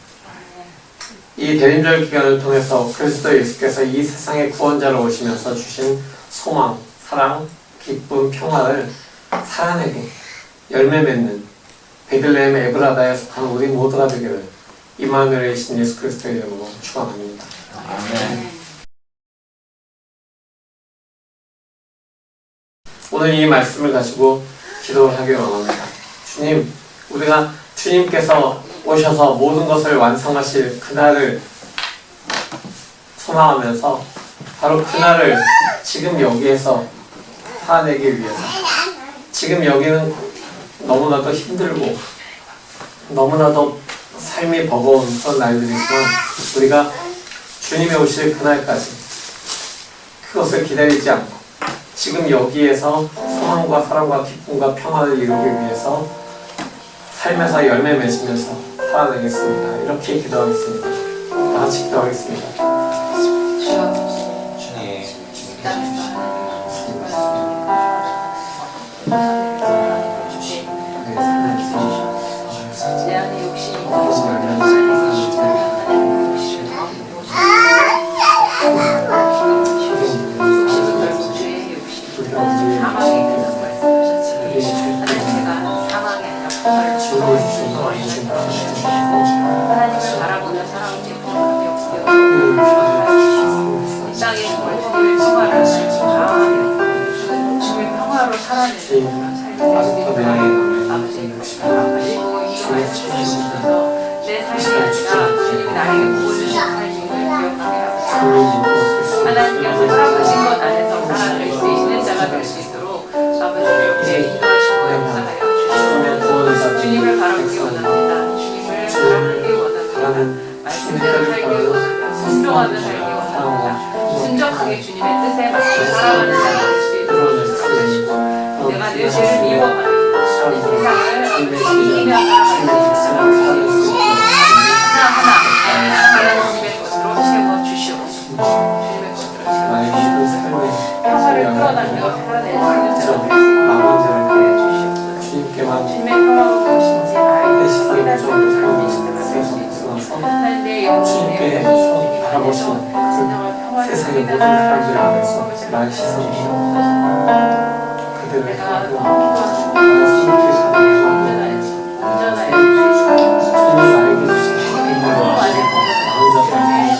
이 대림절 기간을 통해서 그리스도 예수께서 이 세상의 구원자로 오시면서 주신 소망, 사랑, 기쁨, 평화를 살아내고 열매 맺는 베들레헴 에브라다에 속한 우리 모두가 되기를 임마누엘의 신 예수 그리스도의 이름으로 축원합니다. 아멘. 오늘 이 말씀을 가지고 기도를 하기 원합니다. 주님, 우리가 주님께서 오셔서 모든 것을 완성하실 그날을 소망하면서 바로 그날을 지금 여기에서 살아내기 위해서 지금 여기는 너무나도 힘들고 너무나도 삶이 버거운 그런 날들이지만 우리가 주님이 오실 그날까지 그것을 기다리지 않고 지금 여기에서 소망과 사랑과 기쁨과 평화를 이루기 위해서 삶에서 열매 맺으면서 살아내겠습니다. 이렇게 기도하겠습니다. 다 같이 기도하겠습니다. 주님, 내 안에 욕심이 하나님을 바라보는 사랑을 베푸는 역사요. 이 땅의 주님의 평화를 강하게 주님의 평화로 살아내는 그런 삶이 되시길 아버지 그리고 이 말씀을 주셔서 내 삶이 아니라 주님이 나에게 보여주신 삶임을 기억하게 하고 하나님께서 허락하신 것 안에서 살아낼 수 있는 자가 될 수 있도록 아버지께 인도하시고 역사하여 주시옵소서. 주님을 바라보기 원합니다. 주님을 바라보기 원합니다. 말씀대로 살기 원합니다. 순종하며 살기 원합니다. 순종하게 주님의 뜻에 맞춰 살아가는 자가 될 수 있도록 축복하시고 내가 내 죄를 미워하는 이 세상을 이기며 살아가는 사람을 하나하나 주님의 것으로 채워주시옵소서. 주님의 것으로 채워주시옵소서. 평화를 끌어당겨 살아내는 자가 될 수 있도록 주님께만 주님의 평화가 무엇인지 알고 깨닫는 삶이 있도록 할 수 있도록 하나님의 영혼의 바라보시는 세상의 모든 사람들 안에서 나의 시선이 그들을 내가 하고 온전하여 주님이 나에게 주신 영혼 안에 마음자세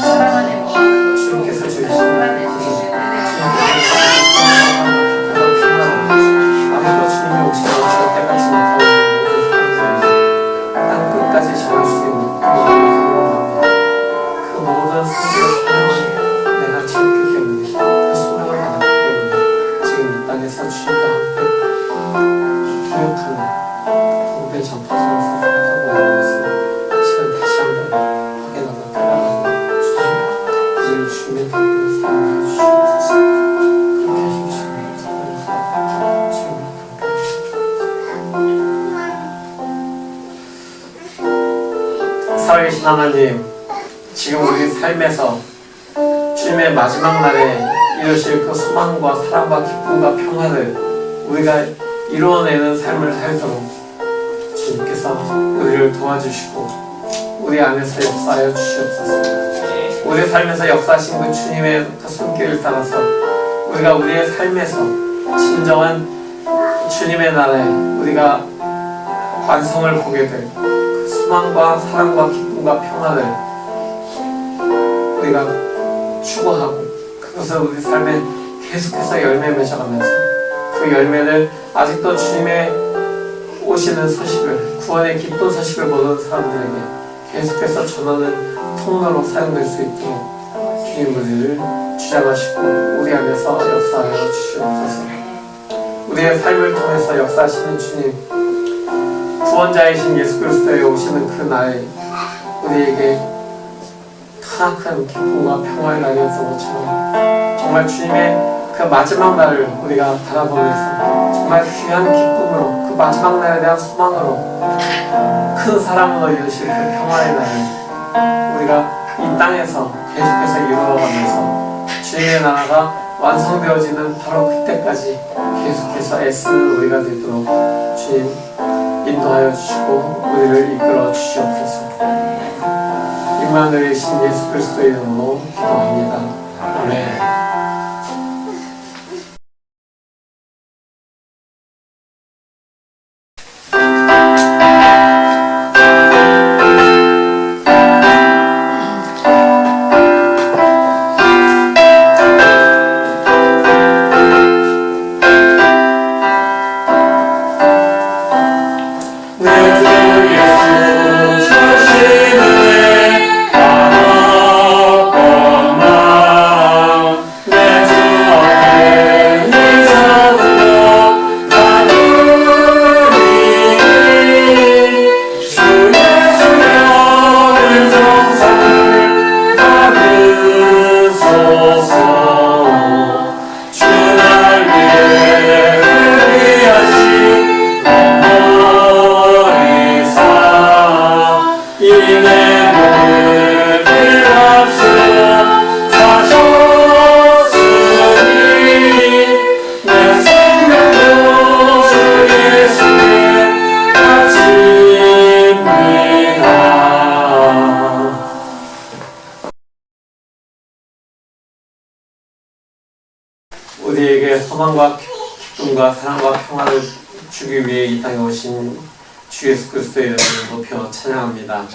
사랑 안에 머무는 주님께서 주신 살아낼 수 있는 아무도 주님이 오시면 때까지 땅 끝까지 전할 수 있는 그 모든 성도의 사랑을 내가 지었기 때문에 그 소명을 받았기 때문에 지금 이 땅에서 주님과 함께 통역하는 복음의 전파자로서 살아가고 있는 것을 지금 다시 한번 확인하고 깨달아서 주님 주님의 뜻대로 사랑해 주시옵소서. 그렇게 해주시면 살아계신 하나님, 지금 우리 삶에서 주님의 마지막 날에 이루실 그 소망과 사랑과 기쁨과 평화를 우리가 이루어내는 삶을 살도록 주님께서 우리를 도와주시고 우리 안에서 역사하여 주시옵소서. 우리 삶에서 역사하신 그 주님의 그 손길을 따라서 우리가 우리의 삶에서 진정한 주님의 나라에 우리가 완성을 보게 될 그 소망과 사랑과 기쁨과 평화를 우리가 추구하고 그것을 우리 삶에 계속해서 열매 맺어가면서 그 열매를 아직도 주님의 오시는 소식을 구원의 기쁜 소식을 모르는 사람들에게 계속해서 전하는 통로로 사용될 수 있도록 주님 우리를 주장하시고 우리 안에서 역사하여 주시옵소서. 우리의 삶을 통해서 역사하시는 주님, 구원자이신 예수 그리스도에 오시는 그 날 우리에게 크나큰 기쁨과 평화를 알려주는 것처럼 정말 주님의 그 마지막 날을 우리가 바라보면서 정말 귀한 기쁨으로 그 마지막 날에 대한 소망으로 큰 사랑으로 이루실 그 평화의 날을 우리가 이 땅에서 계속해서 이루어가면서 주님의 나라가 완성되어지는 바로 그때까지 계속해서 애쓰는 우리가 되도록 주님 인도하여 주시고 우리를 이끌어 주시옵소서. 임마누엘 신 예수 그리스도의 이름으로 기도합니다. 아멘. 우리에게 소망과 기쁨과 사랑과 평화를 주기 위해 이 땅에 오신 주 예수 그리스도의 이름을 높여 찬양합니다.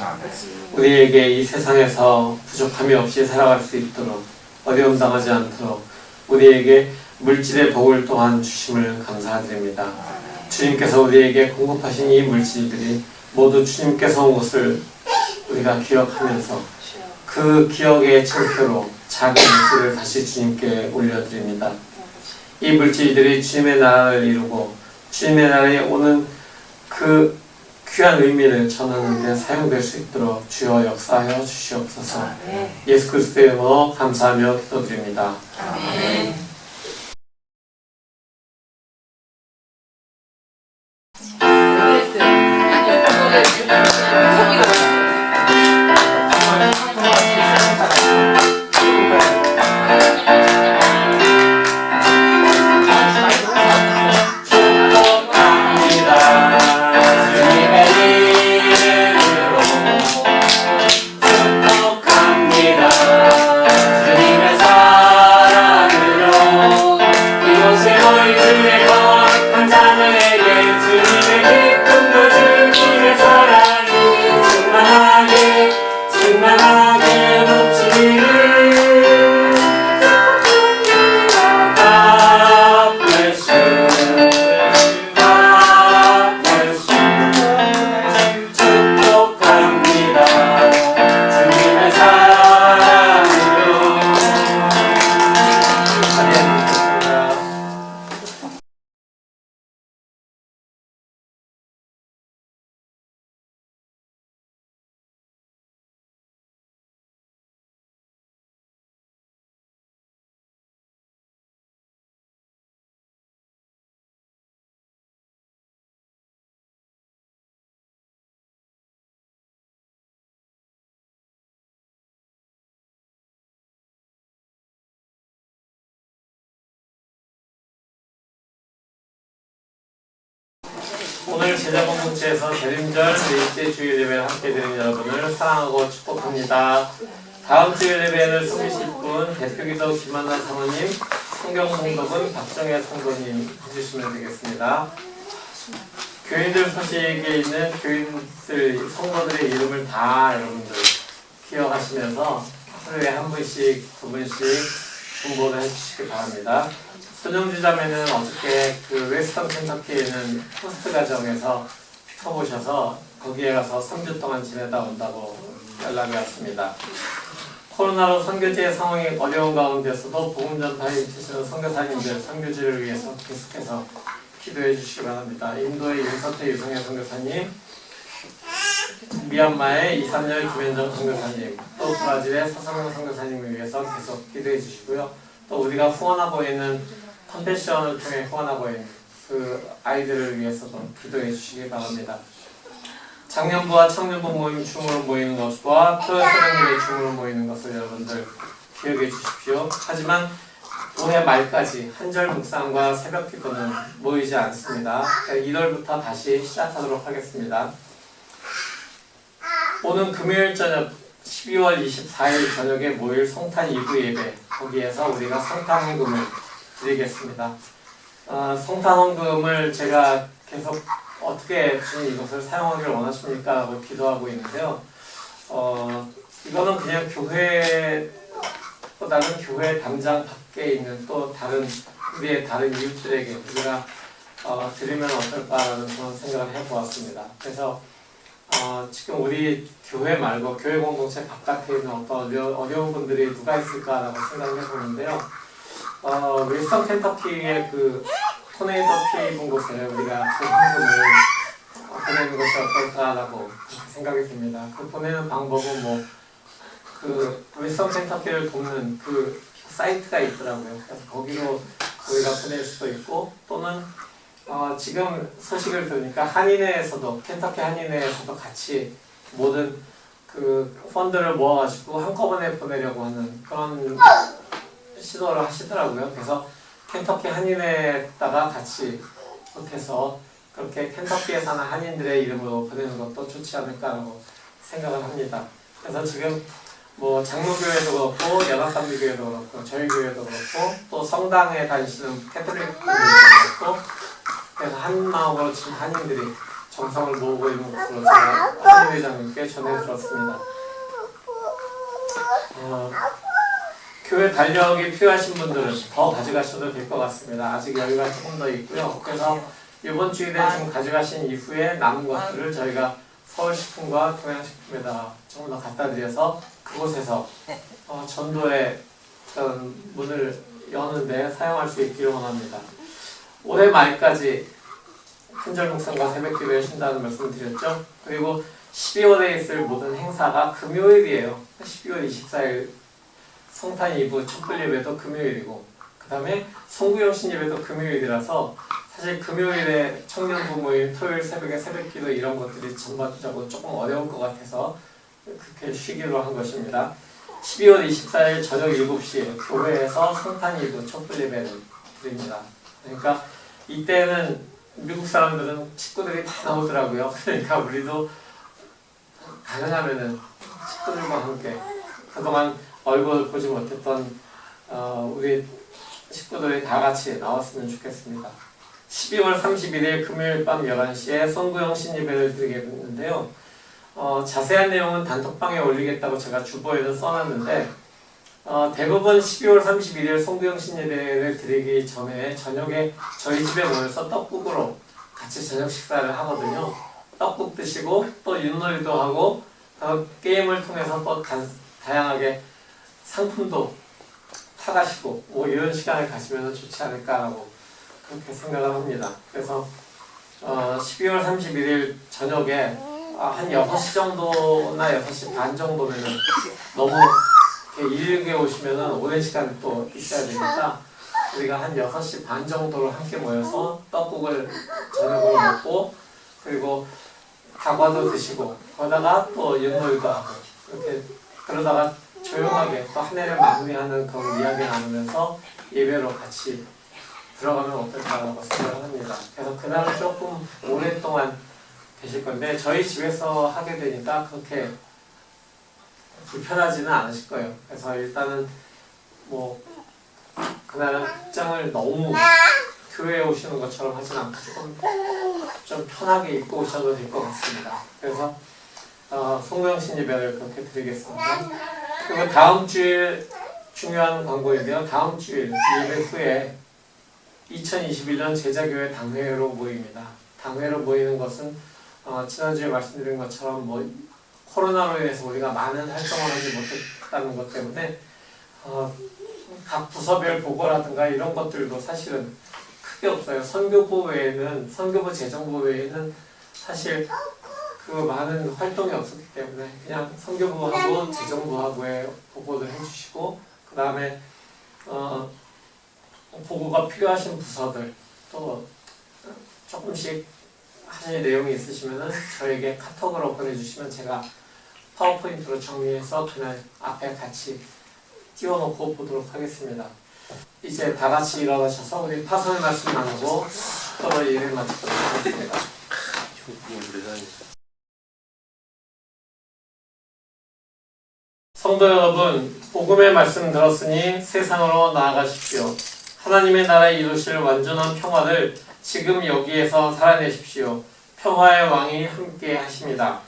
우리에게 이 세상에서 부족함이 없이 살아갈 수 있도록 어려움 당하지 않도록 우리에게 물질의 복을 또한 주심을 감사드립니다. 주님께서 우리에게 공급하신 이 물질들이 모두 주님께서 온 것을 우리가 기억하면서 그 기억의 층표로 작은 물질을 다시 주님께 올려드립니다. 이 물질들이 주님의 나라를 이루고 주님의 나라에 오는 그 귀한 의미를 전하는 데 사용될 수 있도록 주여 역사하여 주시옵소서. 예수 그리스도의 이름으로 감사하며 기도드립니다. 아멘. 오늘 제자 공동체에서 대림절 넷째 주일 예배를 함께 드린 여러분을 사랑하고 축복합니다. 다음 주일 예배를 섬기실 분 대표기도 김한나 사모님, 성경 봉독은 박정혜 성도님 해주시면 되겠습니다. 교인들 소식에 있는 교인들 성도들의 이름을 다 여러분들 기억하시면서 하루에 한 분씩 두 분씩 공부를 해주시기 바랍니다. 손영주 자매는 어저께 그 웨스턴 켄터키에 있는 호스트 가정에서 쳐보셔서 거기에 가서 3주 동안 지내다 온다고 연락이 왔습니다. 코로나로 선교지의 상황이 어려운 가운데서도 복음 전파에 힘쓰시는 선교사님들, 선교지를 위해서 계속해서 기도해 주시기 바랍니다. 인도의 윤서태 유성애 선교사님, 미얀마의 이산열 김현정 선교사님, 또 브라질의 서성명 선교사님을 위해서 계속 기도해 주시고요. 또 우리가 후원하고 있는 컴패션을 통해 후원하고 있는 그 아이들을 위해서도 기도해 주시기 바랍니다. 장년부와 청년부 모임 춤으로 모이는 것과 토요 새벽예배 춤으로 모이는 것을 여러분들 기억해 주십시오. 하지만 올해 말까지 한절 묵상과 새벽 기도는 모이지 않습니다. 1월부터 다시 시작하도록 하겠습니다. 오는 금요일 저녁 12월 24일 저녁에 모일 성탄 2부 예배, 거기에서 우리가 성탄 헌금을 드리겠습니다. 성탄 헌금을 제가 계속 어떻게 주님 이것을 사용하기를 원하십니까? 라고 기도하고 있는데요. 이거는 그냥 교회보다는 교회 담장 밖에 있는 또 다른 우리의 다른 이웃들에게 우리가 드리면 어떨까라는 그런 생각을 해보았습니다. 그래서 지금 우리 교회 말고 교회 공동체 바깥에 있는 어떤 어려운 분들이 누가 있을까라고 생각을 해보는데요. 윌슨 켄터키의 그 토네이도 피해 입은 곳에 우리가 그 헌금을 보내는 것이 어떨까라고 생각이 듭니다. 그 보내는 방법은 그 윌슨 켄터키를 돕는 그 사이트가 있더라고요. 그래서 거기로 우리가 보낼 수도 있고 또는 지금 소식을 들으니까 한인회에서도 켄터키 한인회에서도 같이 모든 그 펀드를 모아가지고 한꺼번에 보내려고 하는 그런 시도를 하시더라고요. 그래서 켄터키 한인회에다가 같이 해서 그렇게 켄터키에 사는 한인들의 이름으로 보내는 것도 좋지 않을까라고 생각을 합니다. 그래서 지금 장로교회도 그렇고 연합감리교회도 그렇고 저희 교회도 그렇고 또 성당에 다니시는 캐톨릭 분들도 그렇고 그래서 한 마음으로 지금 한인들이 정성을 모으고 있는 것으로 제가 한인회장님께 전해 들었습니다. 교회 달력이 필요하신 분들은 더 가져가셔도 될 것 같습니다. 아직 여유가 조금 더 있고요. 그래서 이번 주일에 지금 가져가신 이후에 남은 것들을 저희가 서울식품과 동양식품에다가 조금 더 갖다 드려서 그곳에서 전도의 문을 여는데 사용할 수 있기를 원합니다. 올해 말까지 한절 묵상과 새벽 기도에 쉰다는 말씀을 드렸죠. 그리고 12월에 있을 모든 행사가 금요일이에요. 12월 24일 성탄 2부 촛불 예배도 금요일이고 그 다음에 송구영신 예배도 금요일이라서 사실 금요일에 청년부 모임, 토요일 새벽에 새벽 기도 이런 것들이 전반적으로 조금 어려울 것 같아서 그렇게 쉬기로 한 것입니다. 12월 24일 저녁 7시에 교회에서 성탄 2부 촛불 예배를 드립니다. 그러니까 이때는 미국 사람들은 식구들이 다 나오더라고요. 그러니까 우리도 가능하면은 식구들과 함께 그동안 얼굴 보지 못했던 우리 식구들이 다 같이 나왔으면 좋겠습니다. 12월 31일 금요일 밤 11시에 송구영 신예배를 드리겠는데요. 자세한 내용은 단톡방에 올리겠다고 제가 주보에는 써놨는데 대부분 12월 31일 송구영 신예배를 드리기 전에 저녁에 저희 집에 모여서 떡국으로 같이 저녁 식사를 하거든요. 떡국 드시고 또 윷놀이도 하고 게임을 통해서 또 다양하게 상품도 사가시고 이런 시간을 가지면 좋지 않을까라고 그렇게 생각을 합니다. 그래서 12월 31일 저녁에 한 6시 정도나 6시 반 정도면 너무 이렇게 일찍 오시면 오랜 시간 또 있어야 되니까 우리가 한 6시 반 정도로 함께 모여서 떡국을 저녁으로 먹고 그리고 다과도 드시고 거기다가 또 윷놀이도 하고 이렇게 그러다가 조용하게 또 한 해를 마무리하는 그런 이야기 나누면서 예배로 같이 들어가면 어떨까라고 생각을 합니다. 그래서 그날은 조금 오랫동안 되실 건데 저희 집에서 하게 되니까 그렇게 불편하지는 않으실 거예요. 그래서 일단은 그날은 복장을 너무 교회에 오시는 것처럼 하진 않고 좀 편하게 입고 오셔도 될 것 같습니다. 그래서 송구영신 예배를 그렇게 드리겠습니다. 그리고 다음 주일 중요한 광고인데요. 다음 주일 예배 후에 2021년 제자교회 당회로 모입니다. 당회로 모이는 것은 지난주에 말씀드린 것처럼 코로나로 인해서 우리가 많은 활동을 하지 못했다는 것 때문에 각 부서별 보고라든가 이런 것들도 사실은 크게 없어요. 선교부 외에는 선교부 재정부 외에는 사실 그 많은 활동이 없었기 때문에 그냥 선교부하고 재정부하고의 보고를 해주시고 그 다음에 보고가 필요하신 부서들 또 조금씩 하실 내용이 있으시면 저에게 카톡으로 보내주시면 제가 파워포인트로 정리해서 그날 앞에 같이 띄워놓고 보도록 하겠습니다. 이제 다 같이 일어나셔서 우리 파선의 말씀 나누고 서로 예를 마치도록 하겠습니다. 성도 여러분, 복음의 말씀 들었으니 세상으로 나아가십시오. 하나님의 나라에 이루실 완전한 평화를 지금 여기에서 살아내십시오. 평화의 왕이 함께 하십니다.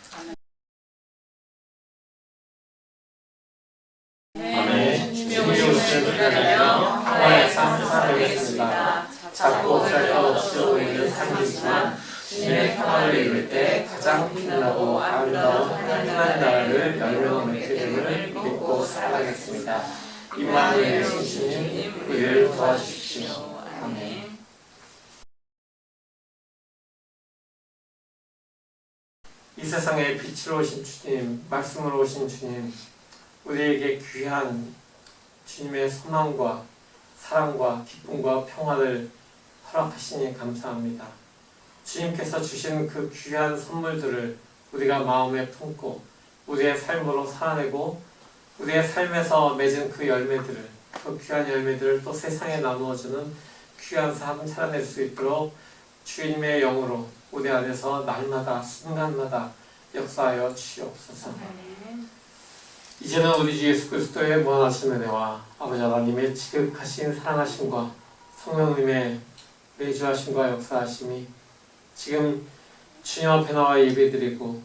아멘. 주님이 오시는 기다리며 평화의 삶 살아내겠습니다. 작고 짤 것 없이 보이는 삶이지만 주님의 평화를 이룰 때 가장 빛나고 아름다운 하나님의 나라를 열매로 맺게 됨을 믿고 살아가겠습니다. 임마누엘 신주님, 우리를 도와주십시오. 아멘. 이 세상에 빛으로 오신 주님, 말씀으로 오신 주님, 우리에게 귀한 주님의 소망과 사랑과 기쁨과 평화를 허락하시니 감사합니다. 주님께서 주신 그 귀한 선물들을 우리가 마음에 품고 우리의 삶으로 살아내고 우리의 삶에서 맺은 그 열매들을, 그 귀한 열매들을 또 세상에 나누어주는 귀한 삶 살아낼 수 있도록 주님의 영으로 우리 안에서 날마다 순간마다 역사하여 주시옵소서. 이제는 우리 주 예수 그리스도의 무한하신 은혜와 아버지 하나님의 지극하신 사랑하심과 성령님의 내주하심과 역사하심이 지금 주님 앞에 나와 예배드리고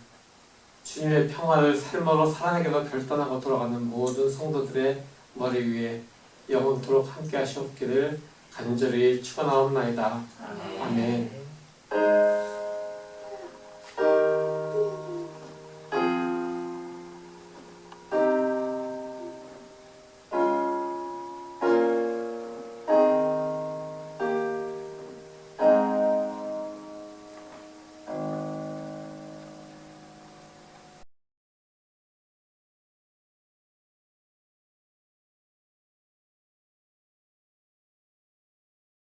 주님의 평화를 삶으로 살아내기로 결단하고 돌아가는 모든 성도들의 머리 위에 영원토록 함께 하시옵기를 간절히 축원하옵나이다. 아멘.